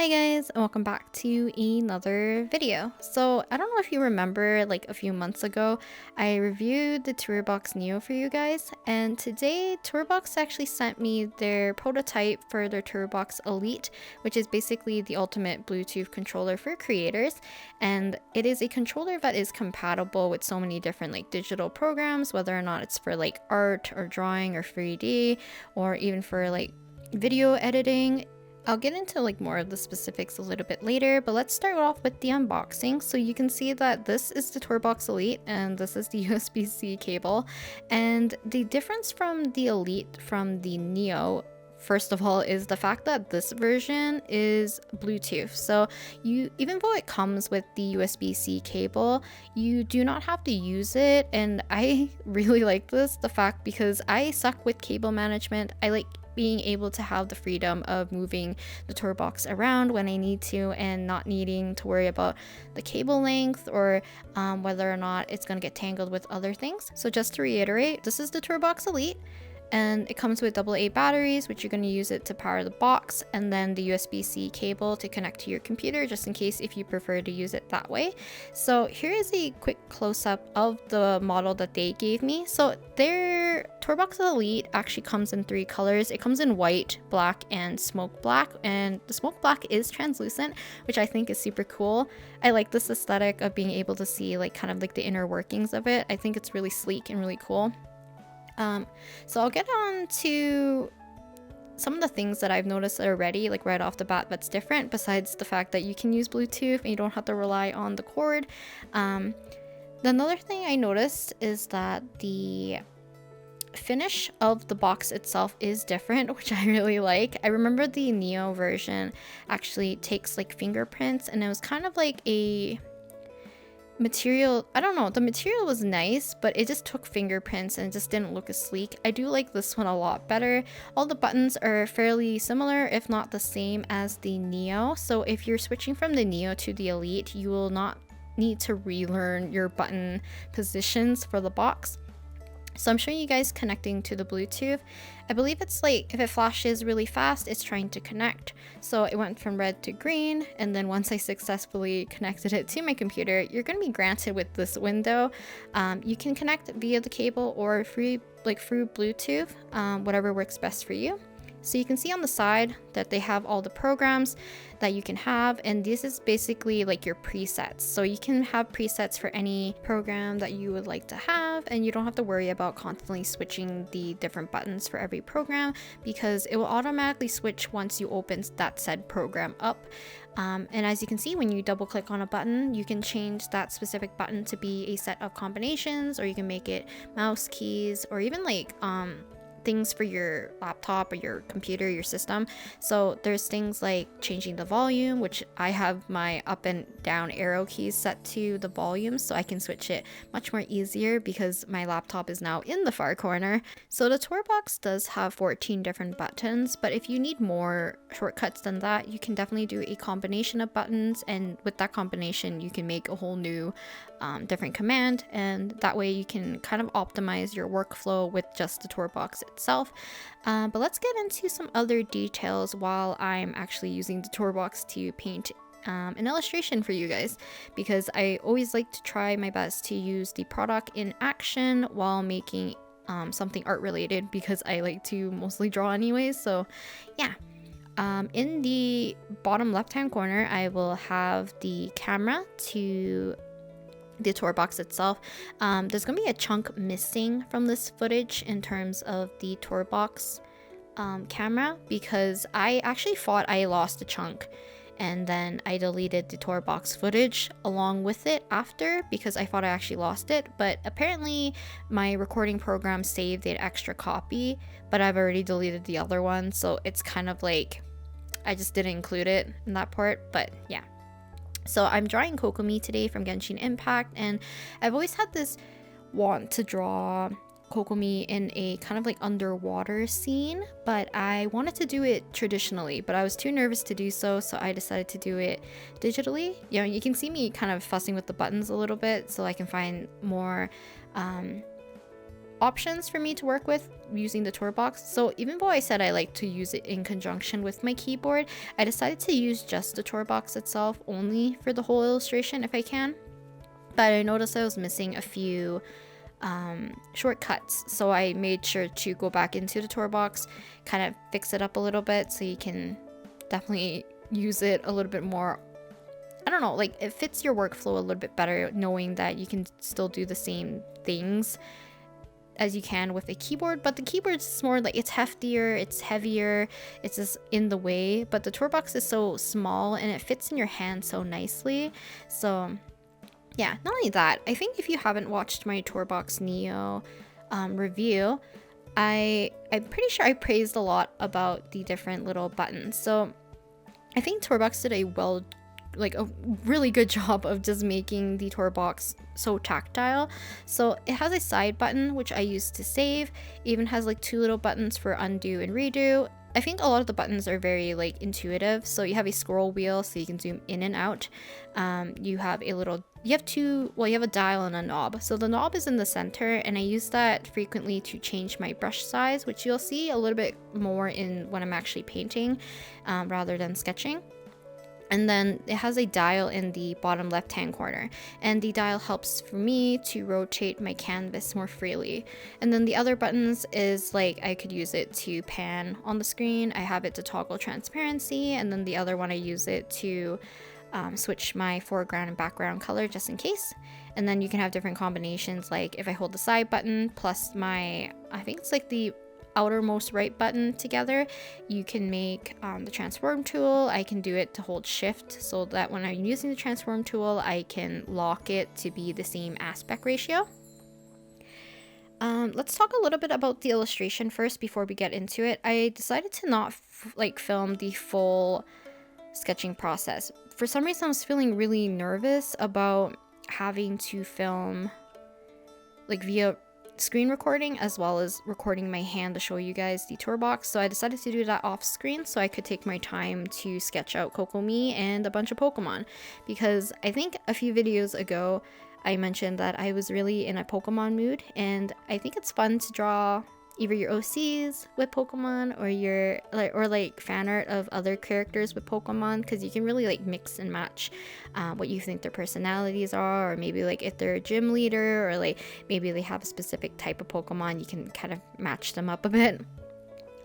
Hi guys, and welcome back to another video. So I don't know if you remember, like a few months ago, I reviewed the TourBox Neo for you guys, and today TourBox actually sent me their prototype for their TourBox Elite, which is basically the ultimate Bluetooth controller for creators. And it is a controller that is compatible with so many different like digital programs, whether or not it's for like art or drawing or 3D, or even for like video editing. I'll get into like more of the specifics a little bit later, but let's start off with the unboxing. So you can see that this is the TourBox Elite and this is the USB-C cable. And the difference from the Elite from the Neo, first of all, is the fact that this version is Bluetooth. So even though it comes with the USB-C cable, you do not have to use it. And I really like the fact, because I suck with cable management. I like being able to have the freedom of moving the TourBox around when I need to, and not needing to worry about the cable length or whether or not it's going to get tangled with other things. So just to reiterate, this is the TourBox Elite, and it comes with AA batteries, which you're going to use it to power the box, and then the USB-C cable to connect to your computer, just in case if you prefer to use it that way. So here is a quick close-up of the model that they gave me. So their TourBox Elite actually comes in 3 colors. It comes in white, black, and smoke black, and the smoke black is translucent, which I think is super cool. I like this aesthetic of being able to see like kind of like the inner workings of it. I think it's really sleek and really cool. So I'll get on to some of the things that I've noticed already, like right off the bat, that's different, besides the fact that you can use Bluetooth and you don't have to rely on the cord. Another thing I noticed is that the finish of the box itself is different, which I really like. I remember the Neo version actually takes like fingerprints, and it was kind of like a material, I don't know, the material was nice, but it just took fingerprints and it just didn't look as sleek. I do like this one a lot better. All the buttons are fairly similar, if not the same as the Neo. So if you're switching from the Neo to the Elite, you will not need to relearn your button positions for the box. So I'm showing you guys connecting to the Bluetooth. I believe it's like if it flashes really fast, it's trying to connect. So it went from red to green, and then once I successfully connected it to my computer, you're going to be granted with this window. You can connect via the cable or through Bluetooth, whatever works best for you. So you can see on the side that they have all the programs that you can have, and this is basically like your presets. So you can have presets for any program that you would like to have, and you don't have to worry about constantly switching the different buttons for every program, because it will automatically switch once you open that said program up. And as you can see, when you double click on a button, you can change that specific button to be a set of combinations, or you can make it mouse keys, or even like things for your laptop or your computer, your system. So there's things like changing the volume, which I have my up and down arrow keys set to the volume, so I can switch it much more easier because my laptop is now in the far corner. So the TourBox does have 14 different buttons, but if you need more shortcuts than that, you can definitely do a combination of buttons, and with that combination you can make a whole new different command, and that way you can kind of optimize your workflow with just the TourBox itself. But let's get into some other details while I'm actually using the TourBox to paint an illustration for you guys, because I always like to try my best to use the product in action while making something art related, because I like to mostly draw anyways. So yeah. In the bottom left hand corner, I will have the camera to the TourBox itself. There's gonna be a chunk missing from this footage in terms of the TourBox camera, because I actually thought I lost a chunk, and then I deleted the TourBox footage along with it after, because I thought I actually lost it. But apparently my recording program saved an extra copy, but I've already deleted the other one, so it's kind of like I just didn't include it in that part. But yeah. So I'm drawing Kokomi today from Genshin Impact, and I've always had this want to draw Kokomi in a kind of like underwater scene, but I wanted to do it traditionally, but I was too nervous to do so, so I decided to do it digitally. You know, you can see me kind of fussing with the buttons a little bit so I can find more options for me to work with using the TourBox. So even though I said I like to use it in conjunction with my keyboard, I decided to use just the TourBox itself only for the whole illustration if I can. But I noticed I was missing a few shortcuts, so I made sure to go back into the TourBox, kind of fix it up a little bit so you can definitely use it a little bit more. I don't know, like it fits your workflow a little bit better knowing that you can still do the same things as you can with a keyboard, but the keyboard is more like it's heftier, it's heavier, it's just in the way, but the TourBox is so small and it fits in your hand so nicely. So yeah, not only that, I think if you haven't watched my TourBox Neo review, I'm pretty sure I praised a lot about the different little buttons. So I think TourBox did a really good job of just making the TourBox so tactile. So it has a side button, which I use to save, even has like 2 little buttons for undo and redo. I think a lot of the buttons are very like intuitive. So you have a scroll wheel so you can zoom in and out. You have a dial and a knob. So the knob is in the center and I use that frequently to change my brush size, which you'll see a little bit more in when I'm actually painting rather than sketching. And then it has a dial in the bottom left hand corner, and the dial helps for me to rotate my canvas more freely. And then the other buttons is like I could use it to pan on the screen, I have it to toggle transparency, and then the other one I use it to switch my foreground and background color just in case. And then you can have different combinations, like if I hold the side button plus I think it's like the outermost right button together, you can make the transform tool. I can do it to hold shift so that when I'm using the transform tool, I can lock it to be the same aspect ratio. Let's talk a little bit about the illustration first before we get into it. I decided to not film the full sketching process. For some reason, I was feeling really nervous about having to film like via screen recording as well as recording my hand to show you guys the TourBox. So I decided to do that off screen so I could take my time to sketch out Kokomi and a bunch of Pokemon, because I think a few videos ago I mentioned that I was really in a Pokemon mood, and I think it's fun to draw either your OCs with Pokemon or your like fan art of other characters with Pokemon, because you can really like mix and match what you think their personalities are, or maybe like if they're a gym leader, or like maybe they have a specific type of Pokemon, you can kind of match them up a bit.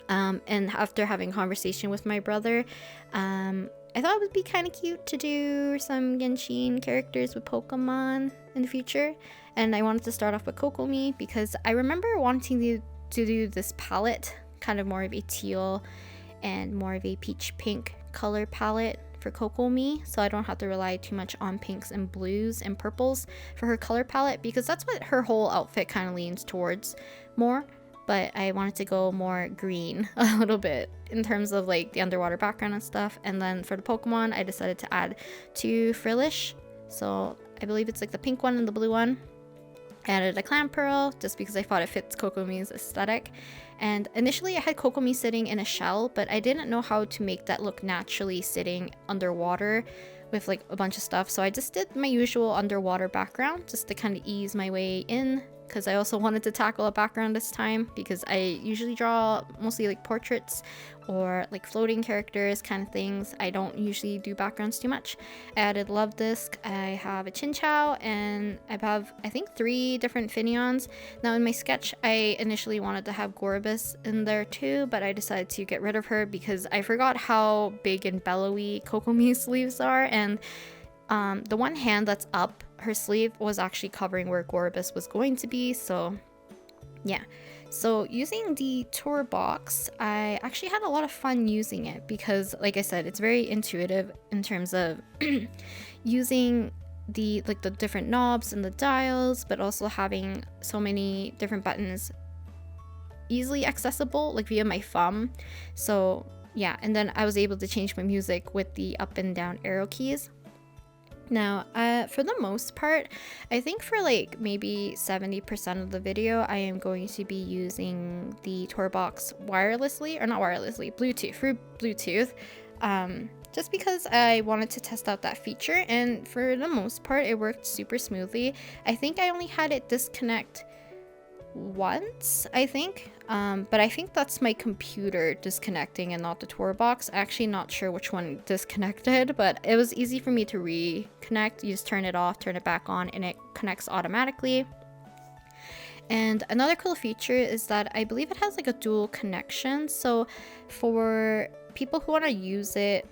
And after having conversation with my brother, I thought it would be kind of cute to do some Genshin characters with Pokemon in the future, and I wanted to start off with Kokomi because I remember wanting to do this palette, kind of more of a teal and more of a peach pink color palette for Kokomi, so I don't have to rely too much on pinks and blues and purples for her color palette, because that's what her whole outfit kind of leans towards more. But I wanted to go more green a little bit in terms of like the underwater background and stuff. And then for the Pokemon, I decided to add 2 frillish, so I believe it's like the pink one and the blue one. I added a clam pearl just because I thought it fits Kokomi's aesthetic. And initially I had Kokomi sitting in a shell, but I didn't know how to make that look naturally sitting underwater with like a bunch of stuff. So I just did my usual underwater background just to kind of ease my way in, because I also wanted to tackle a background this time, because I usually draw mostly like portraits or like floating characters kind of things. I don't usually do backgrounds too much. I added Love Disc, I have a Chinchou, and I have I think 3 different Finneons. Now in my sketch I initially wanted to have Gorbis in there too, but I decided to get rid of her because I forgot how big and bellowy Kokomi's sleeves are, and the one hand that's up her sleeve was actually covering where Gorbis was going to be. So yeah, so using the TourBox, I actually had a lot of fun using it because, like I said, it's very intuitive in terms of using the different knobs and the dials, but also having so many different buttons easily accessible like via my thumb. So yeah, and then I was able to change my music with the up and down arrow keys. Now, for the most part, I think for like maybe 70% of the video, I am going to be using the TourBox through Bluetooth, just because I wanted to test out that feature, and for the most part, it worked super smoothly. I think I only had it disconnect once, I think, but I think that's my computer disconnecting and not the TourBox. Actually not sure which one disconnected, but it was easy for me to reconnect. You just turn it off, turn it back on, and it connects automatically. And another cool feature is that I believe it has like a dual connection, so for people who want to use it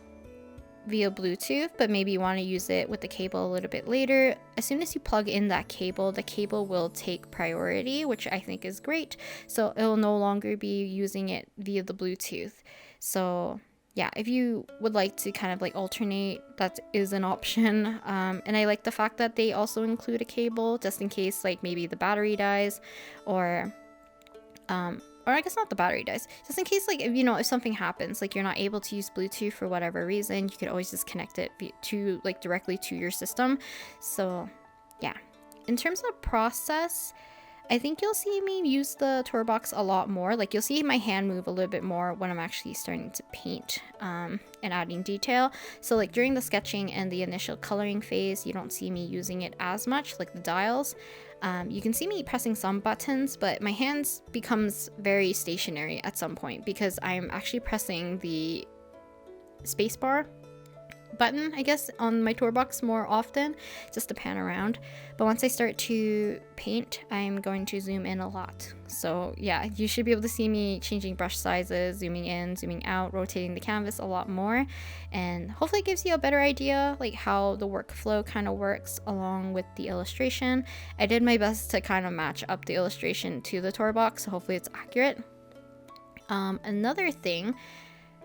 via Bluetooth, but maybe you want to use it with the cable a little bit later, as soon as you plug in that cable, the cable will take priority, which I think is great. So it will no longer be using it via the Bluetooth. So yeah, if you would like to kind of like alternate, that is an option. And I like the fact that they also include a cable just in case like maybe the battery dies, or I guess not the battery dies, just in case like if something happens, like you're not able to use Bluetooth for whatever reason, you could always just connect it to like directly to your system. So yeah, in terms of process, I think you'll see me use the TourBox a lot more. Like you'll see my hand move a little bit more when I'm actually starting to paint and adding detail. So like during the sketching and the initial coloring phase, you don't see me using it as much, like the dials. You can see me pressing some buttons, but my hands becomes very stationary at some point because I'm actually pressing the spacebar button, I guess, on my TourBox more often, just to pan around. But once I start to paint, I'm going to zoom in a lot. So yeah, you should be able to see me changing brush sizes, zooming in, zooming out, rotating the canvas a lot more, and hopefully it gives you a better idea like how the workflow kind of works along with the illustration. I did my best to kind of match up the illustration to the TourBox, so hopefully it's accurate. Another thing,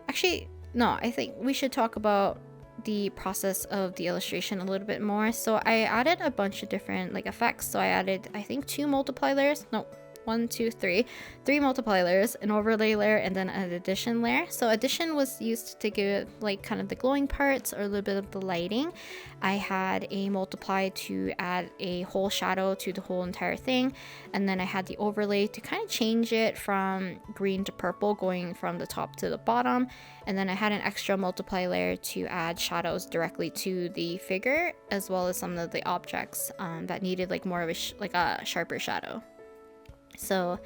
actually no, I think we should talk about the process of the illustration a little bit more. So I added a bunch of different like effects. So I added, I think, 2 multiply layers. No, 1, 2, 3 multiply layers, an overlay layer, and then an addition layer. So addition was used to give like kind of the glowing parts or a little bit of the lighting. I had a multiply to add a whole shadow to the whole entire thing, and then I had the overlay to kind of change it from green to purple, going from the top to the bottom. And then I had an extra multiply layer to add shadows directly to the figure, as well as some of the objects that needed like more of a sharper shadow. So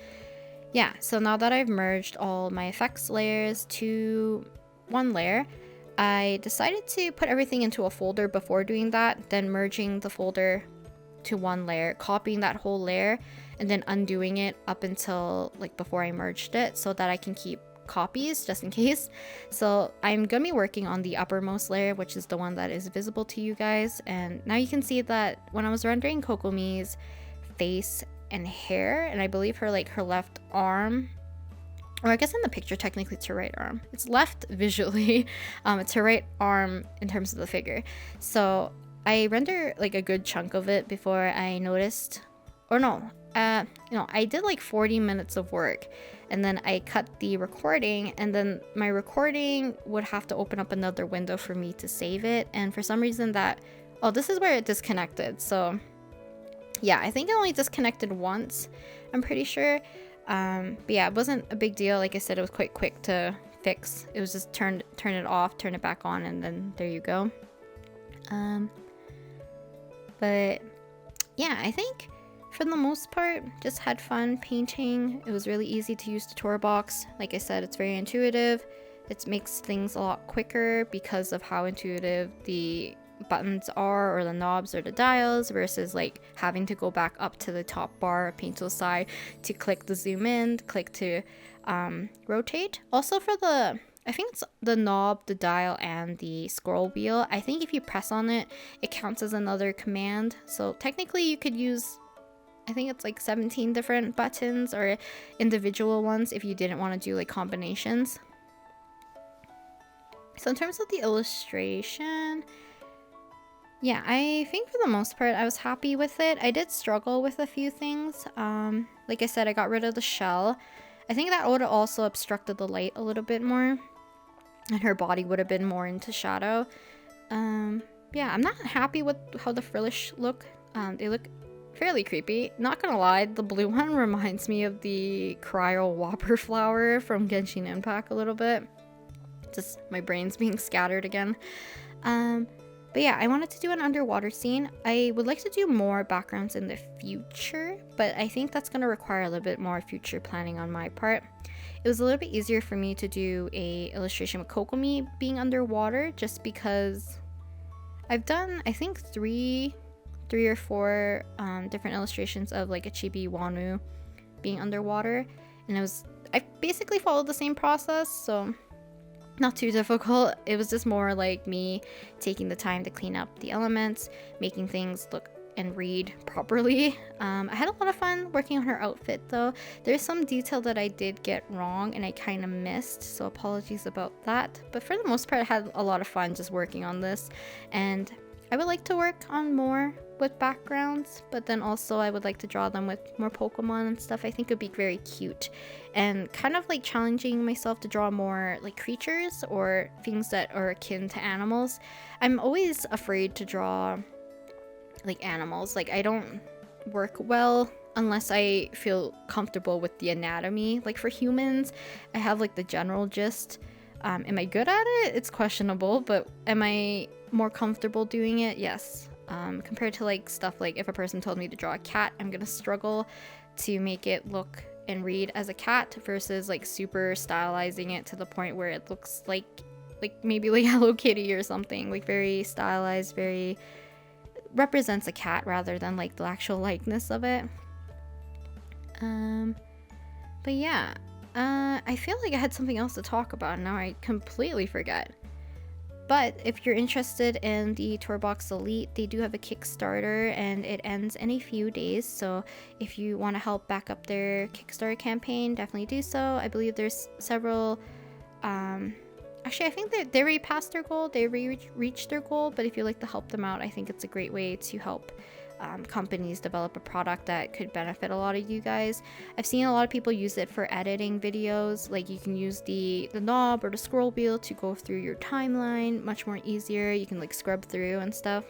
yeah, so now that I've merged all my effects layers to one layer, I decided to put everything into a folder before doing that, then merging the folder to one layer, copying that whole layer, and then undoing it up until like before I merged it, so that I can keep copies just in case. So I'm gonna be working on the uppermost layer, which is the one that is visible to you guys. And now you can see that when I was rendering Kokomi's face and hair, and I believe her left arm, or I guess in the picture technically it's her right arm, it's left visually, it's her right arm in terms of the figure. So I render like a good chunk of it before I noticed, or no, I did like 40 minutes of work, and then I cut the recording, and then my recording would have to open up another window for me to save it, and for some reason this is where it disconnected. So yeah, I think it only disconnected once, I'm pretty sure. But yeah, it wasn't a big deal. Like I said, it was quite quick to fix. It was just turn it off, turn it back on, and then there you go. But yeah, I think for the most part, just had fun painting. It was really easy to use the TourBox. Like I said, it's very intuitive. It makes things a lot quicker because of how intuitive the buttons are, or the knobs or the dials, versus like having to go back up to the top bar, paint tool side, to click the zoom in, click to rotate. Also for the, I think it's the knob, the dial, and the scroll wheel, I think if you press on it, it counts as another command. So technically you could use, I think it's like 17 different buttons or individual ones if you didn't want to do like combinations. So in terms of the illustration, yeah, I think for the most part I was happy with it. I did struggle with a few things. Like I said, I got rid of the shell. I think that would have also obstructed the light a little bit more, and her body would have been more into shadow. Yeah, I'm not happy with how the frillish look. They look fairly creepy. Not gonna lie, the blue one reminds me of the Cryo Whopper flower from Genshin Impact a little bit. Just my brain's being scattered again. But yeah, I wanted to do an underwater scene. I would like to do more backgrounds in the future, but I think that's going to require a little bit more future planning on my part. It was a little bit easier for me to do a illustration with Kokomi being underwater, just because I've done, I think, three or four different illustrations of like a chibi Wanu being underwater, and I basically followed the same process, so not too difficult. It was just more like me taking the time to clean up the elements, making things look and read properly. I had a lot of fun working on her outfit though. There's some detail that I did get wrong and I kind of missed, so apologies about that. But for the most part, I had a lot of fun just working on this, and I would like to work on more with backgrounds, but then also I would like to draw them with more Pokemon and stuff. I think it would be very cute, and kind of like challenging myself to draw more like creatures or things that are akin to animals. I'm always afraid to draw like animals. Like, I don't work well unless I feel comfortable with the anatomy. Like for humans, I have like the general gist. Am I good at it? It's questionable, but am I more comfortable doing it? Yes. Compared to like stuff like if a person told me to draw a cat, I'm gonna struggle to make it look and read as a cat, versus like super stylizing it to the point where it looks like maybe like Hello Kitty or something, like very stylized, very represents a cat rather than like the actual likeness of it. But yeah, I feel like I had something else to talk about and now I completely forget. But if you're interested in the TourBox Elite, they do have a Kickstarter and it ends in a few days. So if you want to help back up their Kickstarter campaign, definitely do so. I believe there's several, actually I think they already passed their goal, they reached their goal, but if you'd like to help them out, I think it's a great way to help companies develop a product that could benefit a lot of you guys. I've seen a lot of people use it for editing videos. Like you can use the knob or the scroll wheel to go through your timeline much more easier. You can like scrub through and stuff.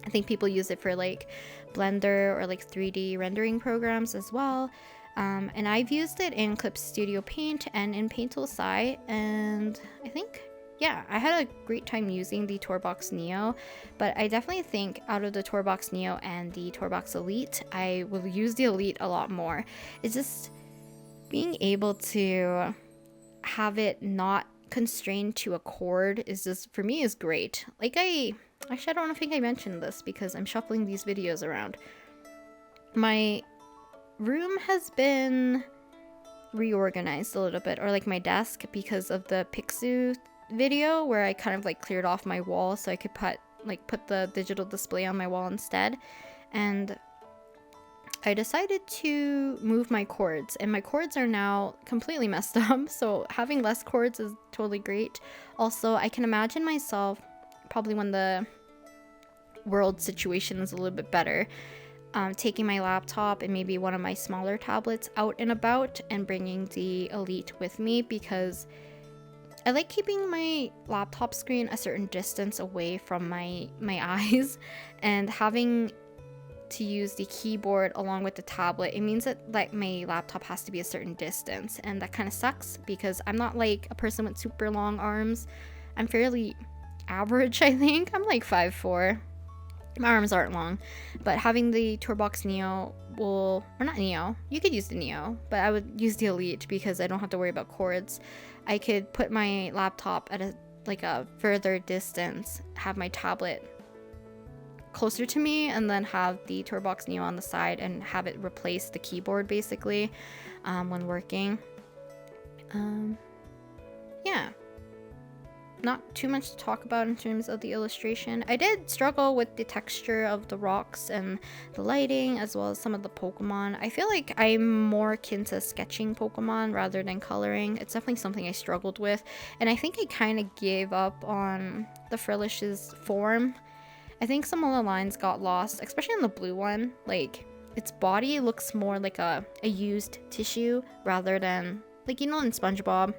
I think people use it for like Blender or like 3D rendering programs as well. And I've used it in Clip Studio Paint and in Tool SAI, and I think, yeah, I had a great time using the TourBox Neo, but I definitely think out of the TourBox Neo and the TourBox Elite, I will use the Elite a lot more. It's just being able to have it not constrained to a cord is just, for me, is great. Like actually, I don't think I mentioned this because I'm shuffling these videos around. My room has been reorganized a little bit, or like my desk, because of the Pixu video where I kind of like cleared off my wall so I could put the digital display on my wall instead. And I decided to move my cords, and my cords are now completely messed up, so having less cords is totally great. Also, I can imagine myself, probably when the world situation is a little bit better, taking my laptop and maybe one of my smaller tablets out and about and bringing the Elite with me, because I like keeping my laptop screen a certain distance away from my eyes, and having to use the keyboard along with the tablet, it means that like my laptop has to be a certain distance, and that kind of sucks because I'm not like a person with super long arms. I'm fairly average, I think. I'm like 5'4". My arms aren't long, but having the TourBox Neo or not Neo, you could use the Neo, but I would use the Elite because I don't have to worry about cords. I could put my laptop at a further distance, have my tablet closer to me, and then have the TourBox Neo on the side and have it replace the keyboard basically when working. Yeah. Not too much to talk about in terms of the illustration. I did struggle with the texture of the rocks and the lighting, as well as some of the Pokemon. I feel like I'm more akin to sketching Pokemon rather than coloring. It's definitely something I struggled with, and I think I kind of gave up on the Frillish's form. I think some of the lines got lost, especially in the blue one. Like, its body looks more like a used tissue rather than, like, you know, in SpongeBob,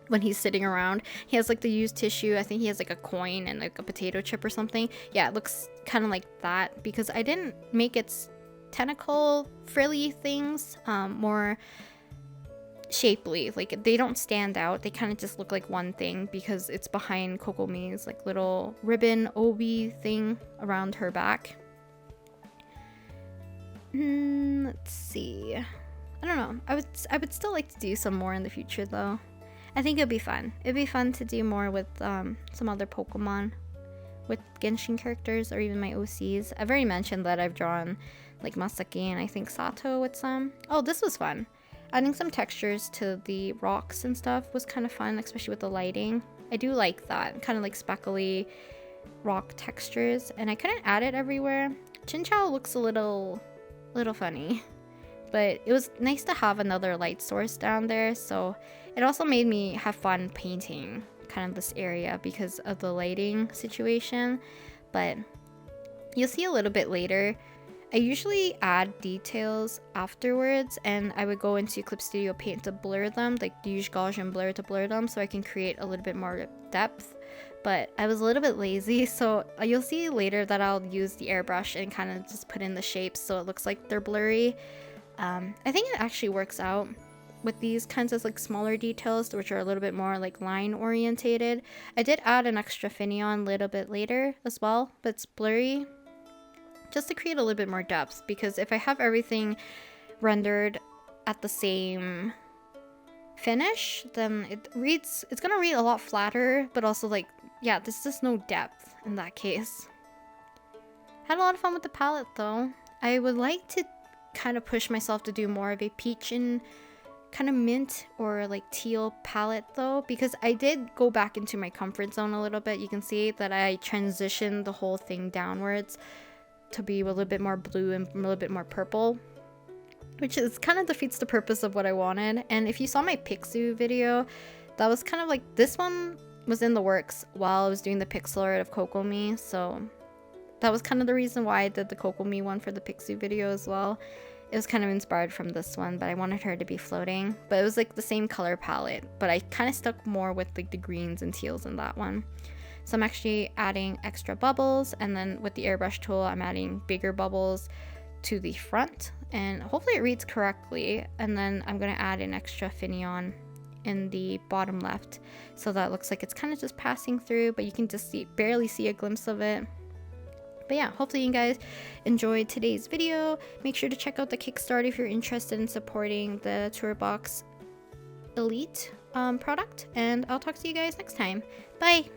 when he's sitting around, he has like the used tissue. I think he has like a coin and like a potato chip or something. Yeah, it looks kind of like that because I didn't make its tentacle frilly things more shapely. Like, they don't stand out. They kind of just look like one thing because it's behind Kokomi's like little ribbon obi thing around her back. Let's see. I don't know. I would still like to do some more in the future though. I think it'd be fun. It'd be fun to do more with some other Pokemon, with Genshin characters or even my OCs. I've already mentioned that I've drawn like Masaki and I think Sato with some. Oh, this was fun. Adding some textures to the rocks and stuff was kind of fun, especially with the lighting. I do like that, kind of like speckly rock textures, and I couldn't add it everywhere. Chinchou looks a little funny, but it was nice to have another light source down there, so it also made me have fun painting kind of this area because of the lighting situation. But you'll see a little bit later, I usually add details afterwards, and I would go into Clip Studio Paint to blur them, like use Gaussian blur to blur them so I can create a little bit more depth. But I was a little bit lazy, so you'll see later that I'll use the airbrush and kind of just put in the shapes so it looks like they're blurry. I think it actually works out with these kinds of like smaller details, which are a little bit more like line orientated. I did add an extra Finion a little bit later as well, but it's blurry just to create a little bit more depth, because if I have everything rendered at the same finish, then it's gonna read a lot flatter, but also like, yeah, there's just no depth in that case. Had a lot of fun with the palette though. I would like to kind of push myself to do more of a peach and kind of mint or like teal palette though, because I did go back into my comfort zone a little bit. You can see that I transitioned the whole thing downwards to be a little bit more blue and a little bit more purple, which is kind of defeats the purpose of what I wanted. And if you saw my Pixu video, that was kind of like, this one was in the works while I was doing the pixel art of Kokomi, so that was kind of the reason why I did the Kokomi one for the Pixu video as well. It was kind of inspired from this one, but I wanted her to be floating, but it was like the same color palette, but I kind of stuck more with like the greens and teals in that one. So I'm actually adding extra bubbles, and then with the airbrush tool I'm adding bigger bubbles to the front, and hopefully it reads correctly. And then I'm going to add an extra Finion in the bottom left, so that looks like it's kind of just passing through, but you can just barely see a glimpse of it. But yeah, hopefully you guys enjoyed today's video. Make sure to check out the Kickstarter if you're interested in supporting the TourBox Elite product, and I'll talk to you guys next time. Bye!